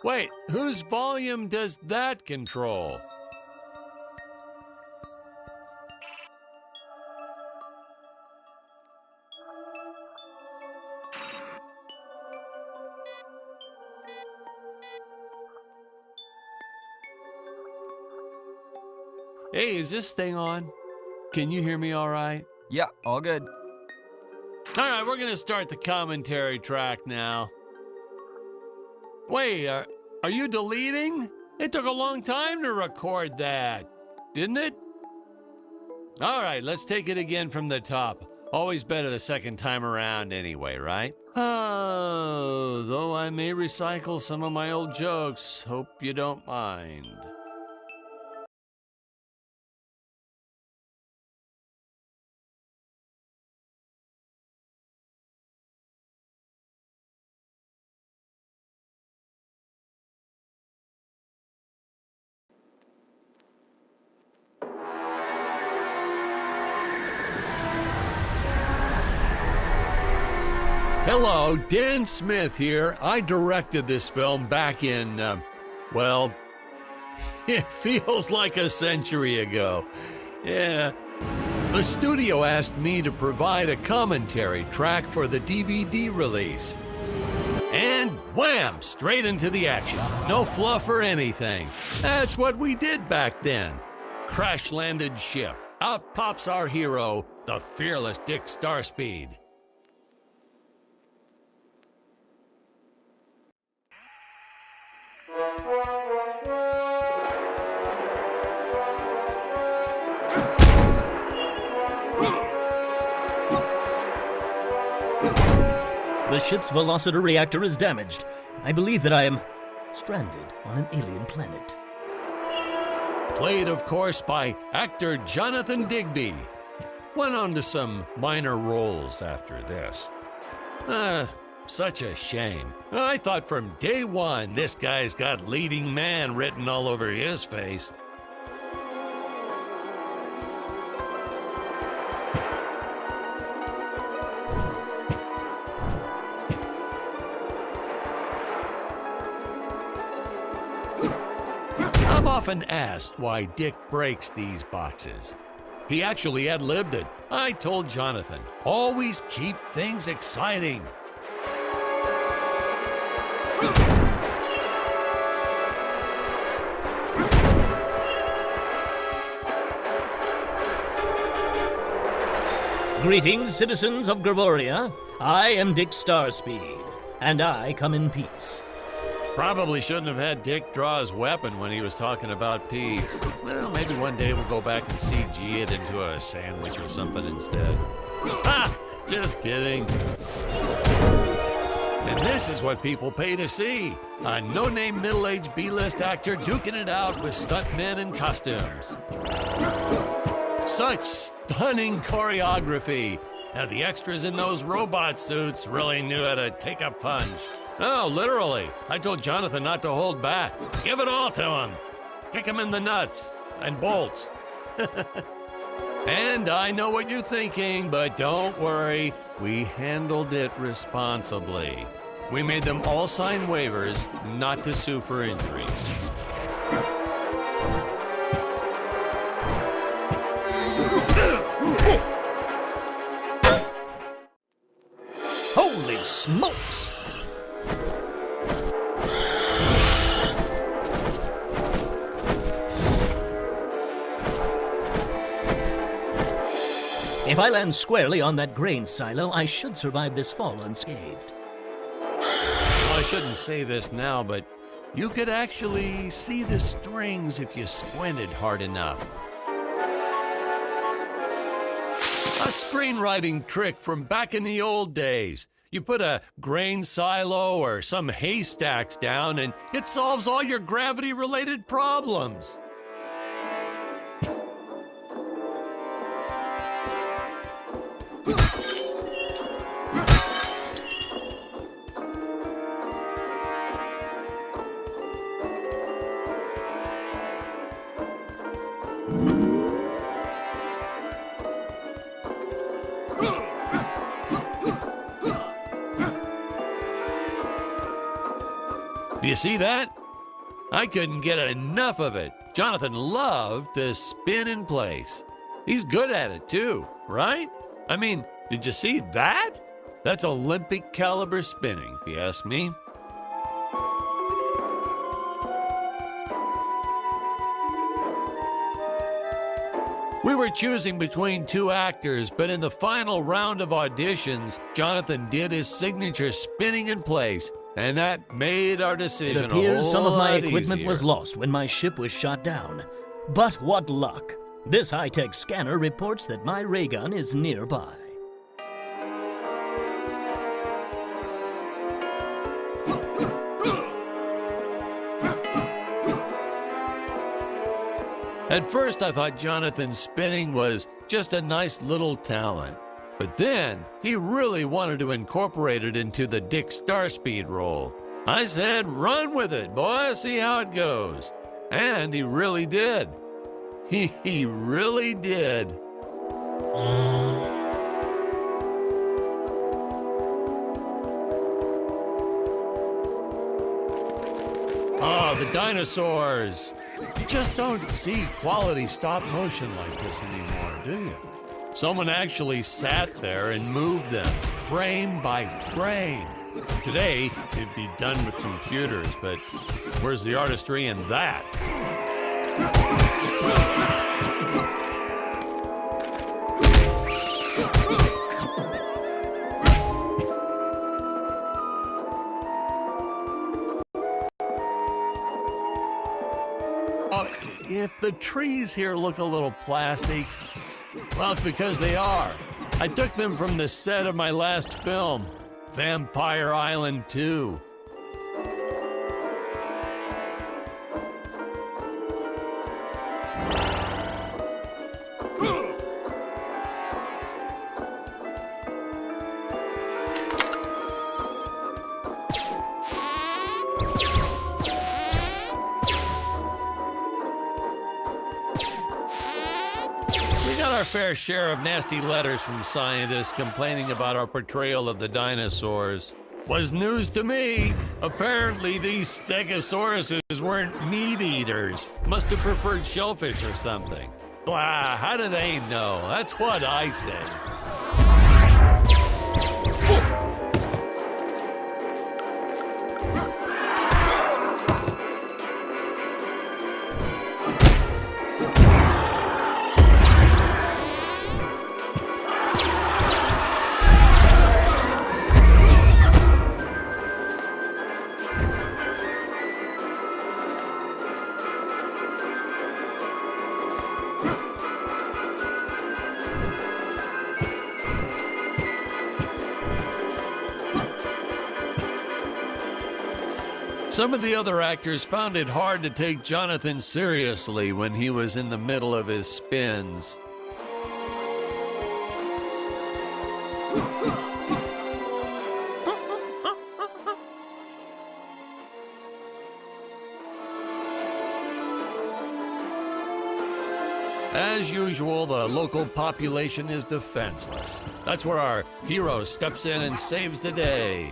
Wait, whose volume does that control? Hey, is this thing on? Can you hear me all right? Yeah, all good. All right, we're going to start the commentary track now. Wait, are you deleting? It took a long time to record that, didn't it? All right, let's take it again from the top. Always better the second time around anyway, right? Oh, though I may recycle some of my old jokes, hope you don't mind. Hello, Dan Smith here. I directed this film back in, well, it feels like a century ago. Yeah. The studio asked me to provide a commentary track for the DVD release. And wham! Straight into the action. No fluff or anything. That's what we did back then. Crash-landed ship. Out pops our hero, the fearless Dick Starspeed. The ship's velocity reactor is damaged. I believe that I am stranded on an alien planet. Played, of course, by actor Jonathan Digby. Went on to some minor roles after this. Such a shame. I thought from day one this guy's got leading man written all over his face. I'm often asked why Dick breaks these boxes. He actually ad-libbed it. I told Jonathan, always keep things exciting. Greetings, citizens of Gravoria. I am Dick Starspeed, and I come in peace. Probably shouldn't have had Dick draw his weapon when he was talking about peace. Well, maybe one day we'll go back and CG it into a sandwich or something instead. Ha! Just kidding. And this is what people pay to see. A no-name middle-aged B-list actor duking it out with stuntmen in costumes. Such stunning choreography. Now the extras in those robot suits really knew how to take a punch. Oh, literally. I told Jonathan not to hold back. Give it all to him. Kick him in the nuts and bolts. And I know what you're thinking, but don't worry. We handled it responsibly. We made them all sign waivers not to sue for injuries. Holy smokes! If I land squarely on that grain silo, I should survive this fall unscathed. Well, I shouldn't say this now, but you could actually see the strings if you squinted hard enough. A screenwriting trick from back in the old days. You put a grain silo or some haystacks down and it solves all your gravity-related problems. You see that? I couldn't get enough of it. Jonathan loved to spin in place. He's good at it too, right? I mean, did you see that? That's Olympic caliber spinning, if you ask me. We were choosing between two actors, but in the final round of auditions, Jonathan did his signature spinning in place, and that made our decision It appears a whole some of my lot equipment easier. was lost when my ship was shot down. But what luck! This high-tech scanner reports that my ray gun is nearby. At first, I thought Jonathan's spinning was just a nice little talent. But then, he really wanted to incorporate it into the Dick Starspeed role. I said, run with it, boy, see how it goes. And he really did. He really did. Oh, the dinosaurs. You just don't see quality stop motion like this anymore, do you? Someone actually sat there and moved them, frame by frame. Today, it'd be done with computers, but where's the artistry in that? Oh, if the trees here look a little plastic, well, it's because they are. I took them from the set of my last film, Vampire Island 2. Our fair share of nasty letters from scientists complaining about our portrayal of the dinosaurs. Was news to me. Apparently, these stegosauruses weren't meat eaters. Must have preferred shellfish or something. Blah, how do they know? That's what I said. Some of the other actors found it hard to take Jonathan seriously when he was in the middle of his spins. As usual, the local population is defenseless. That's where our hero steps in and saves the day.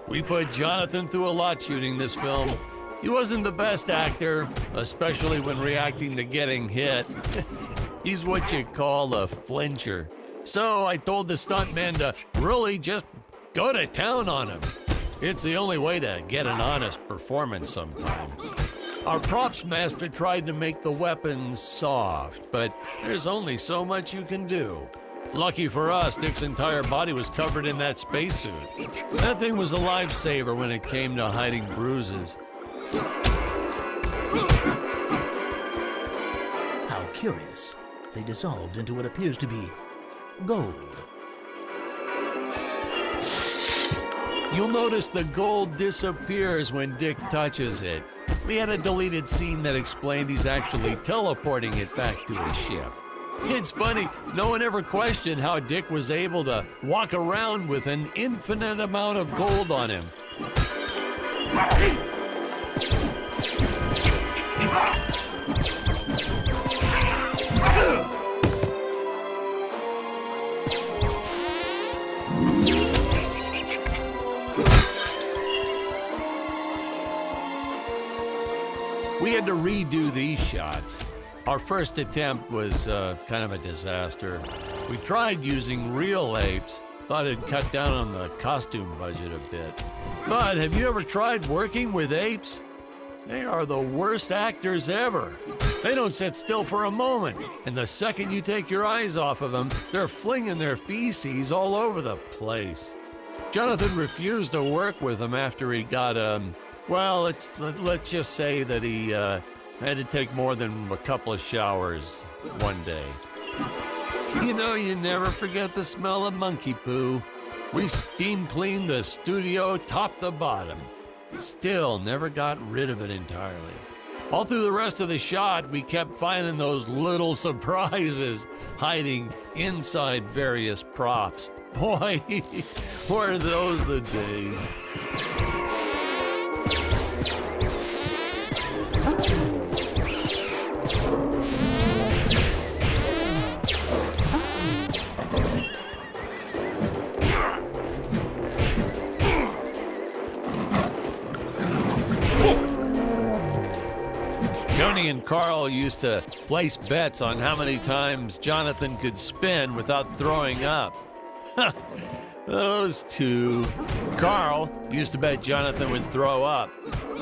We put Jonathan through a lot shooting this film. He wasn't the best actor, especially when reacting to getting hit. He's what you call a flincher. So I told the stuntman to really just go to town on him. It's the only way to get an honest performance sometimes. Our props master tried to make the weapons soft, but there's only so much you can do. Lucky for us, Dick's entire body was covered in that spacesuit. That thing was a lifesaver when it came to hiding bruises. curious. They dissolved into what appears to be gold. You'll notice the gold disappears when Dick touches it. We had a deleted scene that explained he's actually teleporting it back to his ship. It's funny, no one ever questioned how Dick was able to walk around with an infinite amount of gold on him. We had to redo these shots. Our first attempt was kind of a disaster. We tried using real apes, thought it'd cut down on the costume budget a bit. But have you ever tried working with apes? They are the worst actors ever. They don't sit still for a moment, and the second you take your eyes off of them, they're flinging their feces all over the place. Jonathan refused to work with them after he got, well, let's just say that he had to take more than a couple of showers one day. You know, you never forget the smell of monkey poo. We steam cleaned the studio top to bottom. Still never got rid of it entirely. All through the rest of the shot, we kept finding those little surprises hiding inside various props. Boy, were those the days. Tony and Carl used to place bets on how many times Jonathan could spin without throwing up. Those two. Carl used to bet Jonathan would throw up,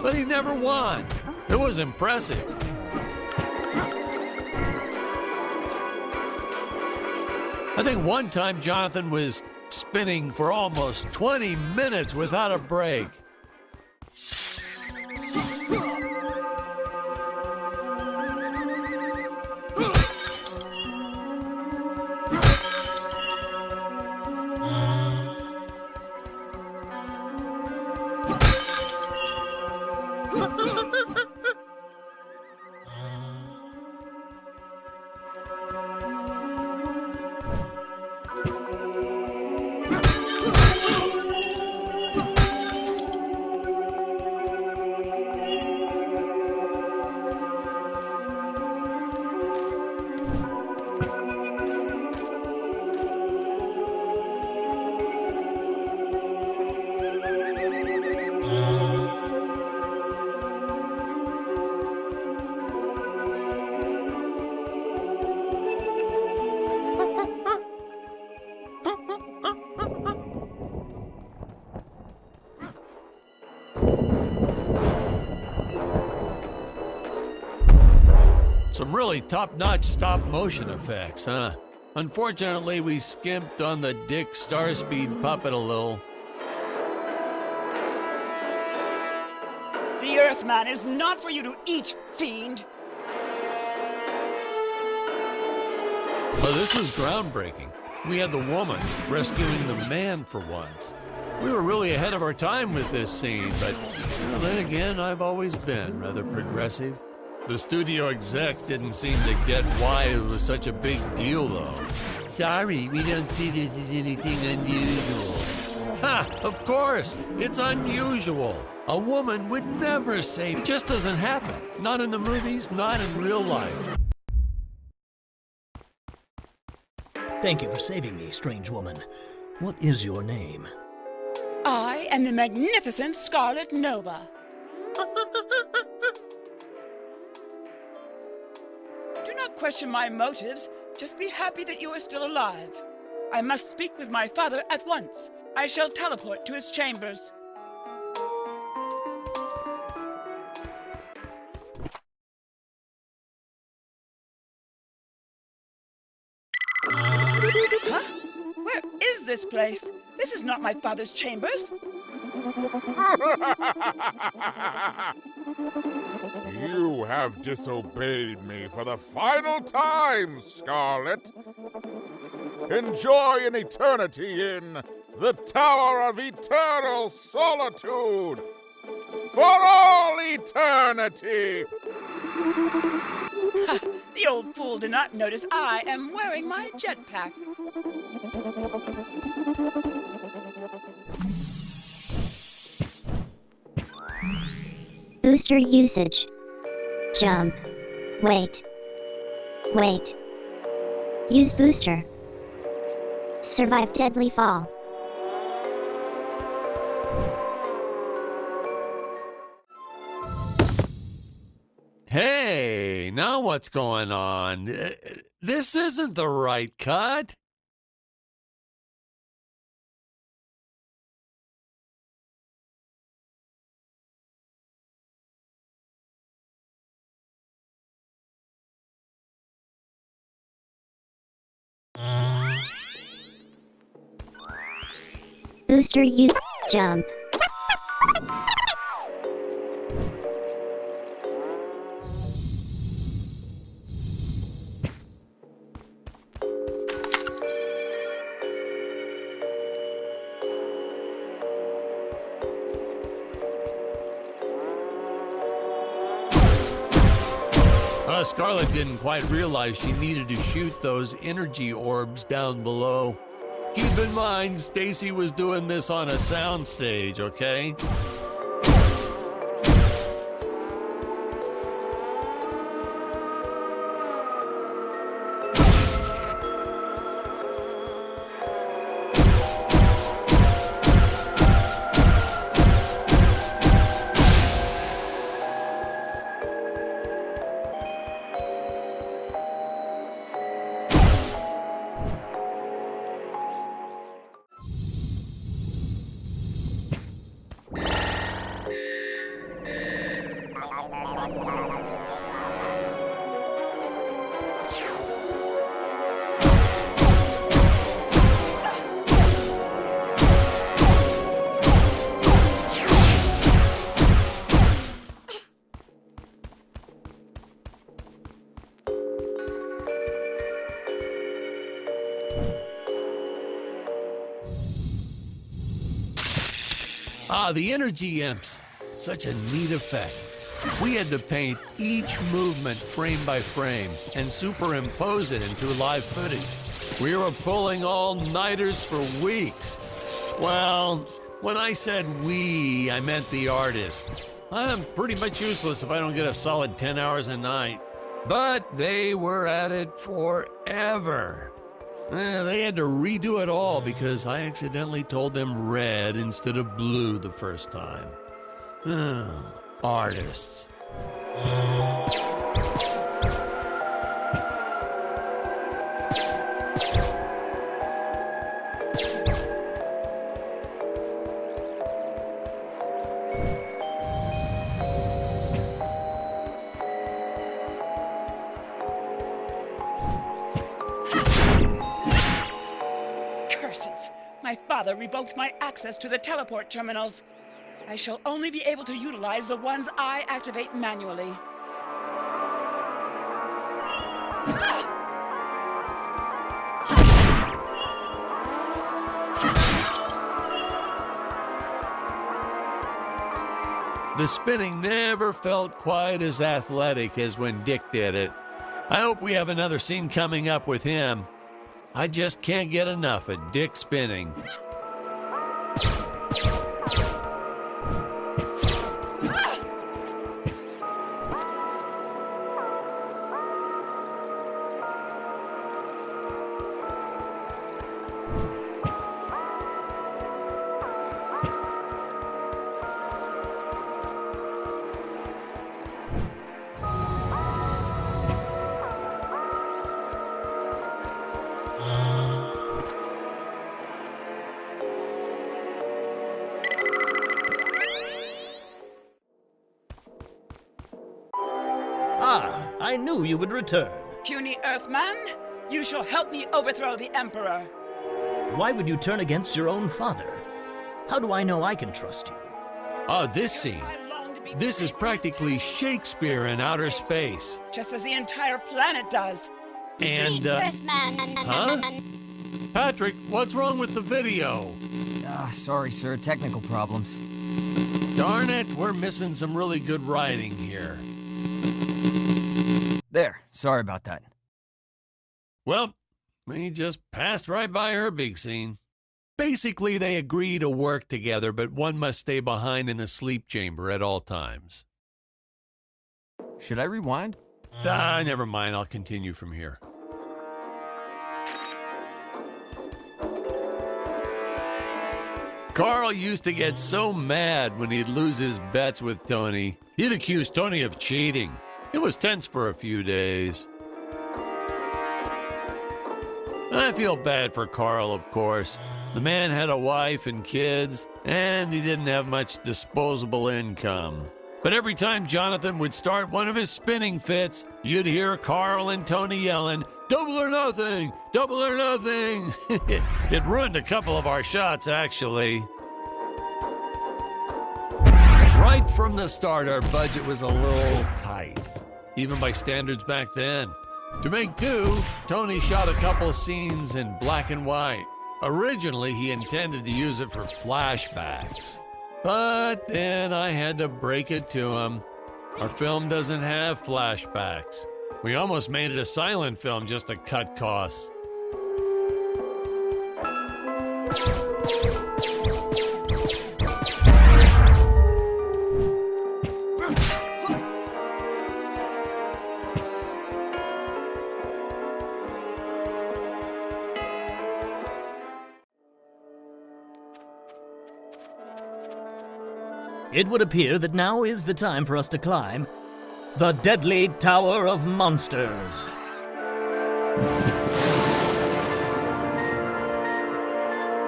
but he never won. It was impressive. I think one time Jonathan was spinning for almost 20 minutes without a break. Some really top-notch stop-motion effects, huh? Unfortunately, we skimped on the Dick Starspeed puppet a little. The Earthman is not for you to eat, fiend! Well, this was groundbreaking. We had the woman rescuing the man for once. We were really ahead of our time with this scene, but then again, I've always been rather progressive. The studio exec didn't seem to get why it was such a big deal, though. Sorry, we don't see this as anything unusual. Ha! Of course! It's unusual! A woman would never say. It just doesn't happen. Not in the movies, not in real life. Thank you for saving me, strange woman. What is your name? I am the magnificent Scarlet Nova. Do not question my motives. Just be happy that you are still alive. I must speak with my father at once. I shall teleport to his chambers. Huh? Where is this place? This is not my father's chambers. You have disobeyed me for the final time, Scarlet. Enjoy an eternity in the Tower of Eternal Solitude for all eternity! The old fool did not notice I am wearing my jetpack. Booster usage. Jump. Wait. Wait. Use booster. Survive deadly fall. Hey, now what's going on? This isn't the right cut. Booster use. Jump. Scarlet didn't quite realize she needed to shoot those energy orbs down below. Keep in mind, Stacy was doing this on a soundstage, okay? The energy imps. Such a neat effect. We had to paint each movement frame by frame and superimpose it into live footage. We were pulling all-nighters for weeks. Well, when I said we, I meant the artists. I'm pretty much useless if I don't get a solid 10 hours a night. But they were at it forever. They had to redo it all because I accidentally told them red instead of blue the first time. Artists. My father revoked my access to the teleport terminals. I shall only be able to utilize the ones I activate manually. The spinning never felt quite as athletic as when Dick did it. I hope we have another scene coming up with him. I just can't get enough of Dick spinning. I knew you would return. Puny Earthman, you shall help me overthrow the Emperor. Why would you turn against your own father? How do I know I can trust you? Oh, this scene. I long to be This is practically Shakespeare in outer space. just as the entire planet does. And, huh? Patrick, what's wrong with the video? Sorry, sir. Technical problems. Darn it, we're missing some really good writing here. There. Sorry about that. Well, we just passed right by her big scene. Basically, they agree to work together, but one must stay behind in the sleep chamber at all times. Should I rewind? Never mind, I'll continue from here. Carl used to get so mad when he'd lose his bets with Tony. He'd accuse Tony of cheating. It was tense for a few days. I feel bad for Carl, of course. The man had a wife and kids, and he didn't have much disposable income. But every time Jonathan would start one of his spinning fits, you'd hear Carl and Tony yelling, "Double or nothing! Double or nothing!" It ruined a couple of our shots, actually. Right from the start, our budget was a little tight, even by standards back then. To make do, Tony shot a couple scenes in black and white. Originally, he intended to use it for flashbacks. But then I had to break it to him. Our film doesn't have flashbacks. We almost made it a silent film just to cut costs. It would appear that now is the time for us to climb the Deadly Tower of Monsters.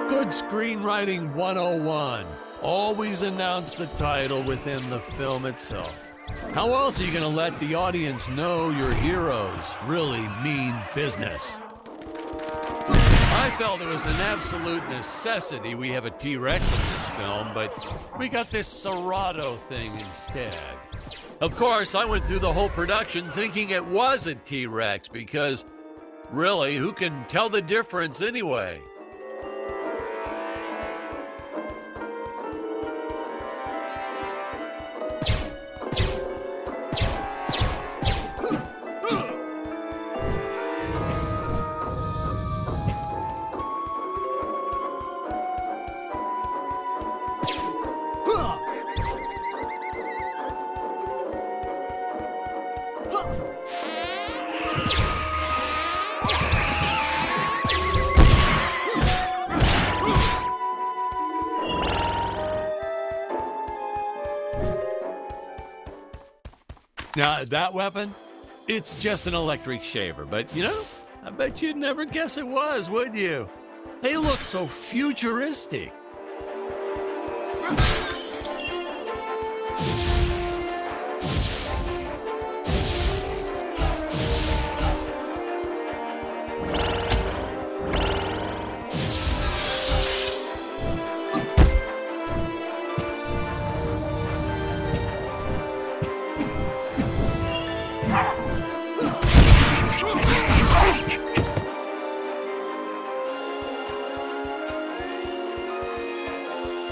Good screenwriting 101. Always announce the title within the film itself. How else are you going to let the audience know your heroes really mean business? I felt it was an absolute necessity we have a T-Rex in this film, but we got this Serato thing instead. Of course, I went through the whole production thinking it was a T-Rex because, really, who can tell the difference anyway? Now, that weapon, it's just an electric shaver, but you know, I bet you'd never guess it was, would you? They look so futuristic.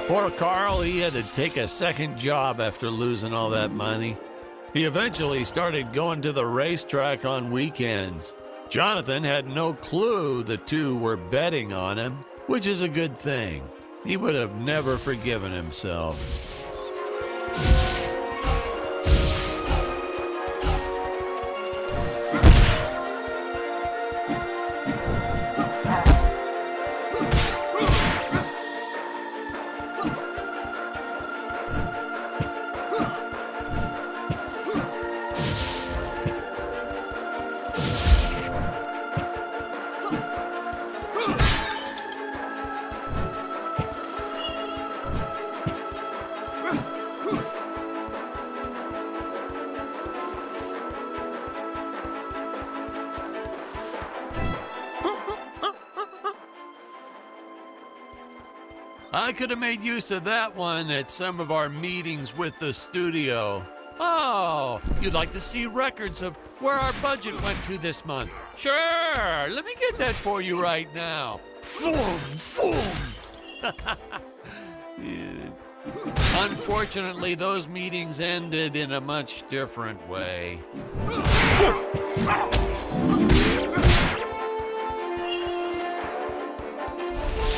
Poor Carl, he had to take a second job after losing all that money. He eventually started going to the racetrack on weekends. Jonathan had no clue the two were betting on him, which is a good thing. He would have never forgiven himself. I could have made use of that one at some of our meetings with the studio. Oh, you'd like to see records of where our budget went to this month? Sure, let me get that for you right now. Boom, boom. Yeah. Unfortunately, those meetings ended in a much different way.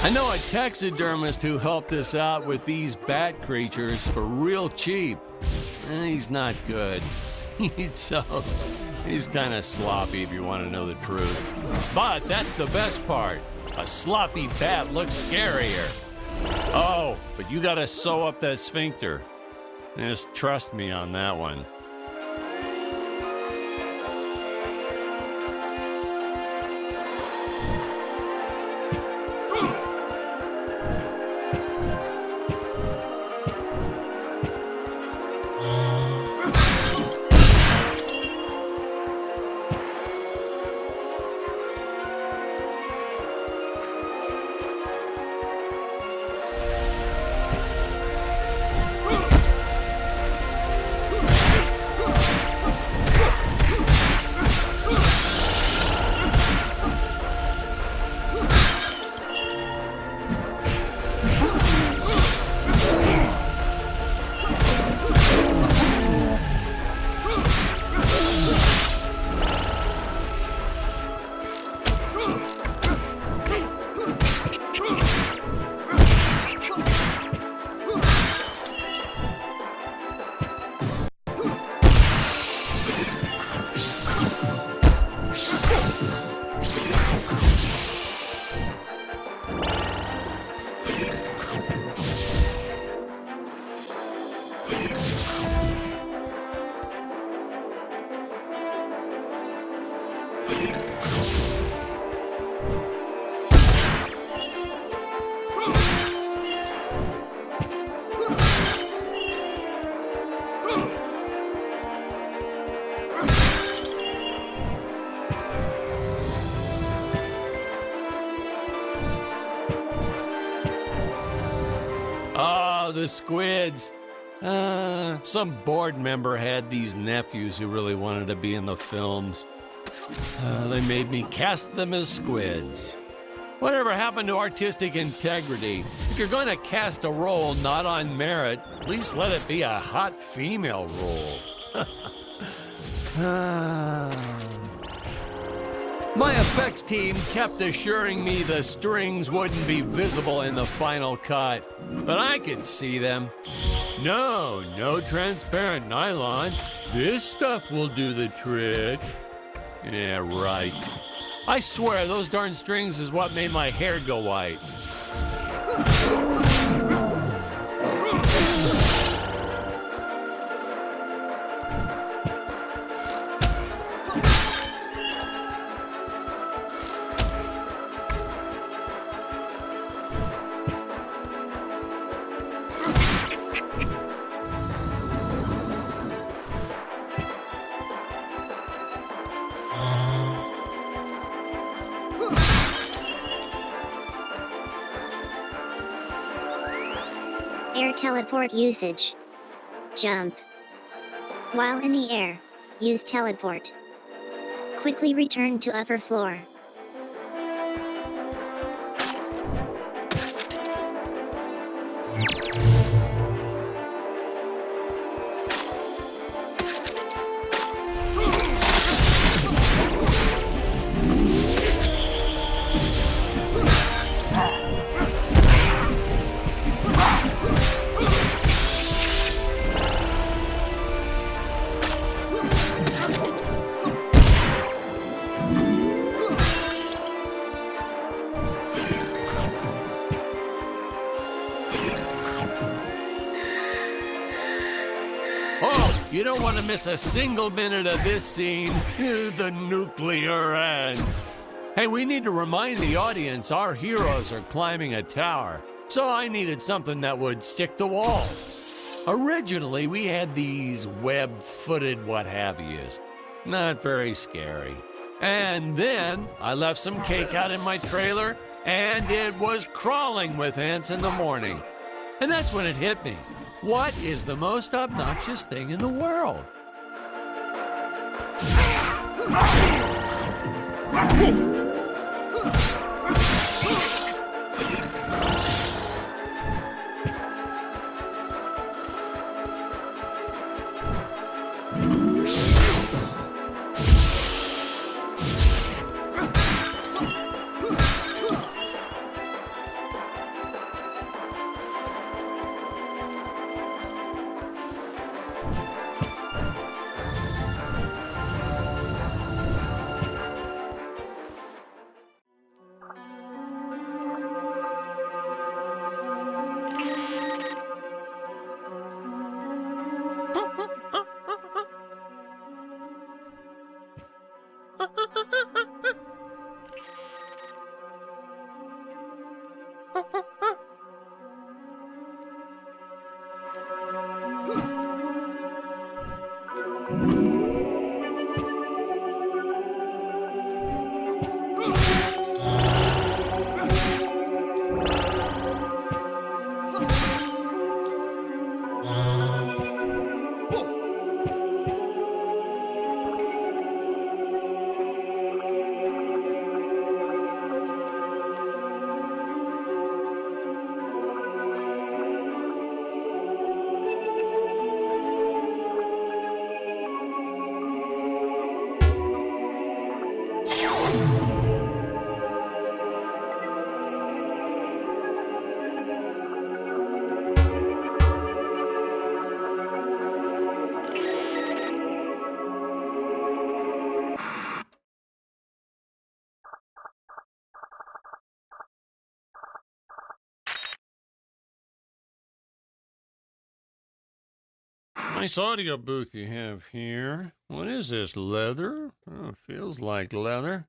I know a taxidermist who helped us out with these bat creatures for real cheap. And he's not good. He's kind of sloppy if you want to know the truth. But that's the best part. A sloppy bat looks scarier. Oh, but you gotta sew up that sphincter. Just trust me on that one. The squids. Some board member had these nephews who really wanted to be in the films. They made me cast them as squids. Whatever happened to artistic integrity? If you're going to cast a role not on merit, at least let it be a hot female role. My effects team kept assuring me the strings wouldn't be visible in the final cut, but I could see them. No transparent nylon. This stuff will do the trick. Yeah, right. I swear those darn strings is what made my hair go white. Air teleport usage. Jump. While in the air, use teleport. Quickly return to upper floor. You don't want to miss a single minute of this scene. The nuclear ends. Hey, we need to remind the audience our heroes are climbing a tower, so I needed something that would stick to wall. Originally, we had these web-footed what-have-yous. Not very scary. And then I left some cake out in my trailer, and it was crawling with ants in the morning. And that's when it hit me. What is the most obnoxious thing in the world? Nice audio booth you have here. What is this, leather? Oh, it feels like leather.